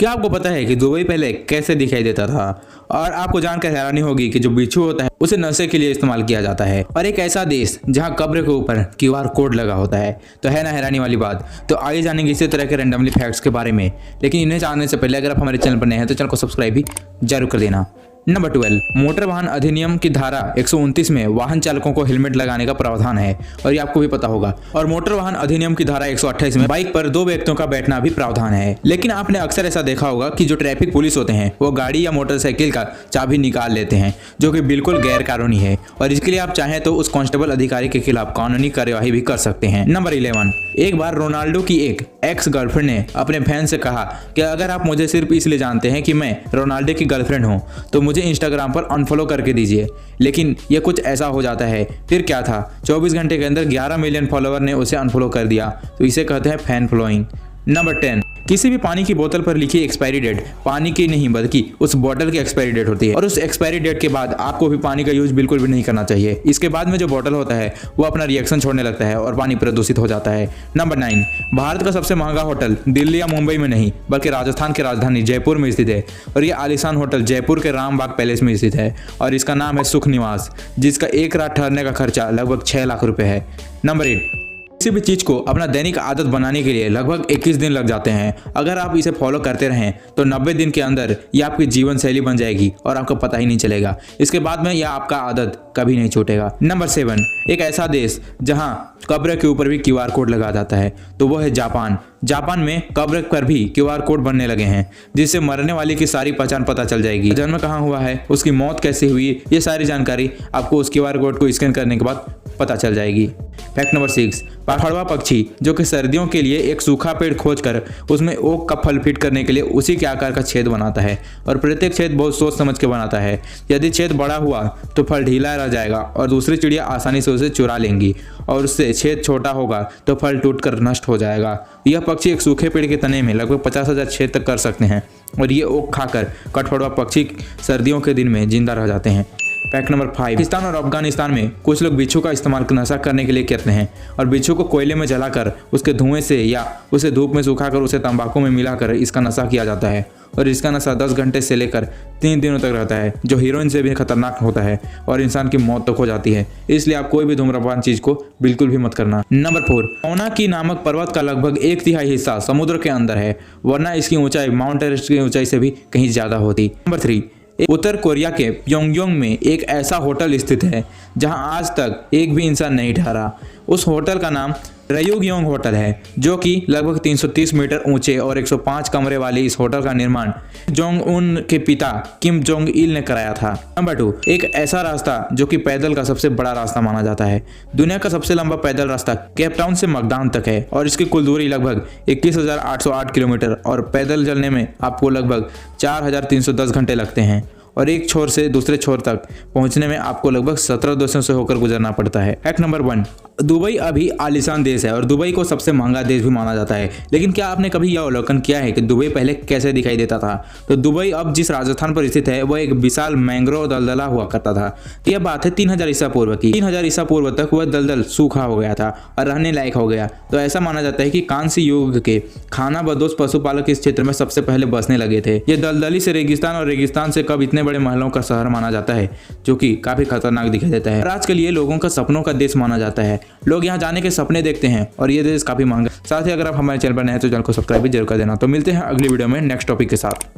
क्या आपको पता है कि दुबई पहले कैसे दिखाई देता था? और आपको जानकर हैरानी होगी कि जो बिच्छू होता है उसे नशे के लिए इस्तेमाल किया जाता है, और एक ऐसा देश जहां कब्र के ऊपर क्यूआर कोड लगा होता है। तो है ना हैरानी वाली बात। तो आगे जानेंगे इसी तरह के रैंडमली फैक्ट्स के बारे में, लेकिन इन्हें जानने से पहले अगर आप हमारे चैनल पर नए हैं तो चैनल को सब्सक्राइब भी जरूर कर देना। नंबर 12, मोटर वाहन अधिनियम की धारा 129 में वाहन चालकों को हेलमेट लगाने का प्रावधान है, और ये आपको भी पता होगा। और मोटर वाहन अधिनियम की धारा 128 में बाइक पर 2 व्यक्तियों का बैठना भी प्रावधान है। लेकिन आपने अक्सर ऐसा देखा होगा कि जो ट्रैफिक पुलिस होते हैं वो गाड़ी या मोटरसाइकिल का चाबी निकाल लेते हैं, जो कि बिल्कुल गैर कानूनी है, और इसके लिए आप चाहें तो उस कांस्टेबल अधिकारी के खिलाफ कानूनी कार्यवाही भी कर सकते हैं। नंबर 11, एक बार रोनाल्डो की एक एक्स गर्लफ्रेंड ने अपने फैन से कहा कि अगर आप मुझे सिर्फ इसलिए जानते हैं कि मैं रोनाल्डो की गर्लफ्रेंड हूं तो मुझे इंस्टाग्राम पर अनफॉलो करके दीजिए। लेकिन यह कुछ ऐसा हो जाता है। फिर क्या था, 24 घंटे के अंदर 11 मिलियन फॉलोवर ने उसे अनफॉलो कर दिया। तो इसे कहते हैं फैन फॉलोइंग। नंबर 10, किसी भी पानी की बोतल पर लिखी एक्सपायरी डेट पानी की नहीं बल्कि उस बोतल की एक्सपायरी डेट होती है, और उस एक्सपायरी डेट के बाद आपको भी पानी का यूज बिल्कुल भी नहीं करना चाहिए। इसके बाद में जो बोतल होता है वो अपना रिएक्शन छोड़ने लगता है और पानी प्रदूषित हो जाता है। नंबर 9, भारत का सबसे महंगा होटल दिल्ली या मुंबई में नहीं बल्कि राजस्थान की राजधानी जयपुर में स्थित है, और ये आलीशान होटल जयपुर के रामबाग पैलेस में स्थित है, और इसका नाम है सुख निवास, जिसका एक रात ठहरने का खर्चा लगभग 6 लाख रुपए है। नंबर 8, किसी भी चीज को अपना दैनिक आदत बनाने के लिए लगभग 21 दिन लग जाते हैं। अगर आप इसे फॉलो करते रहें तो 90 दिन के अंदर यह आपकी जीवन शैली बन जाएगी और आपको पता ही नहीं चलेगा। इसके बाद में यह आपका आदत कभी नहीं छूटेगा। नंबर 7, एक ऐसा देश जहां कब्र के ऊपर भी क्यूआर कोड लगा जाता है, तो वो है जापान। जापान में कब्र पर भी क्यूआर कोड बनने लगे हैं, जिससे मरने वाले की सारी पहचान पता चल जाएगी। जन्म कहाँ हुआ है, उसकी मौत कैसे हुई, ये सारी जानकारी आपको उस क्यूआर कोड को स्कैन करने के बाद पता चल जाएगी। फैक्ट नंबर 6, पखड़वा पक्षी जो कि सर्दियों के लिए एक सूखा पेड़ खोजकर उसमें ओक का फल फिट करने के लिए उसी के आकार का छेद बनाता है, और प्रत्येक छेद बहुत सोच समझ के बनाता है। यदि छेद बड़ा हुआ तो फल ढीला रह जाएगा और दूसरी चिड़िया आसानी से उसे चुरा लेंगी, और उससे छेद छोटा होगा तो फल टूटकर नष्ट हो जाएगा। यह पक्षी एक सूखे पेड़ के तने में लगभग 50,000 छेद तक कर सकते हैं, और ये ओक खाकर कठफोड़वा पक्षी सर्दियों के दिन में जिंदा रह जाते हैं। फैक्ट नंबर 5, पाकिस्तान और अफगानिस्तान में कुछ लोग बिच्छू का इस्तेमाल नशा करने के लिए करते हैं, और बिच्छू को कोयले में जलाकर उसके धुएं से या उसे धूप में सुखाकर उसे तंबाकू में मिलाकर इसका नशा किया जाता है, और इसका नशा 10 घंटे से लेकर 3 दिनों तक रहता है, जो हीरोइन से भी खतरनाक होता है और इंसान की मौत तक हो जाती है। इसलिए आप कोई भी धूम्रपान चीज को बिल्कुल भी मत करना। नंबर 4, मोनाकी नामक पर्वत का लगभग 1/3 हिस्सा समुद्र के अंदर है, वरना इसकी ऊंचाई माउंट एवरेस्ट की ऊंचाई से भी कहीं ज्यादा होती। नंबर 3, उत्तर कोरिया के प्योंगयांग में एक ऐसा होटल स्थित है जहां आज तक एक भी इंसान नहीं ठहरा। उस होटल का नाम रयुगयोंग होटल है, जो कि लगभग 330 मीटर ऊंचे और 105 कमरे वाले इस होटल का निर्माण जोंग उन के पिता किम जोंग इल ने कराया था। नंबर 2, एक ऐसा रास्ता जो कि पैदल का सबसे बड़ा रास्ता माना जाता है। दुनिया का सबसे लंबा पैदल रास्ता केप टाउन से मकदान तक है, और इसकी कुल दूरी लगभग 21,808 किलोमीटर, और पैदल चलने में आपको लगभग 4,310 घंटे लगते हैं, और एक छोर से दूसरे छोर तक पहुंचने में आपको लगभग 17 देशों से होकर गुजरना पड़ता है। फैक्ट नंबर 1, दुबई अभी आलीशान देश है, और दुबई को सबसे महंगा देश भी माना जाता है। लेकिन क्या आपने कभी यह अवलोकन किया है कि दुबई पहले कैसे दिखाई देता था? तो दुबई अब जिस राजस्थान पर स्थित है वह एक विशाल मैंग्रोव दलदला हुआ करता था। यह बात है 3000 ईसा पूर्व की। 3000 ईसा पूर्व तक वह दलदल सूखा हो गया था और रहने लायक हो गया। तो ऐसा माना जाता है कि कांस्य युग के खानाबदोश पशुपालक इस क्षेत्र में सबसे पहले बसने लगे थे। यह दलदली से रेगिस्तान, और रेगिस्तान से कब इतने बड़े महलों का शहर माना जाता है, जो कि काफी खतरनाक दिखाई देता है। आज के लिए लोगों का सपनों का देश माना जाता है। लोग यहाँ जाने के सपने देखते हैं, और ये देश काफी महंगा। साथ ही अगर आप हमारे चैनल पर नए हैं तो चैनल को सब्सक्राइब भी जरूर कर देना। तो मिलते हैं अगली वीडियो में नेक्स्ट टॉपिक के साथ।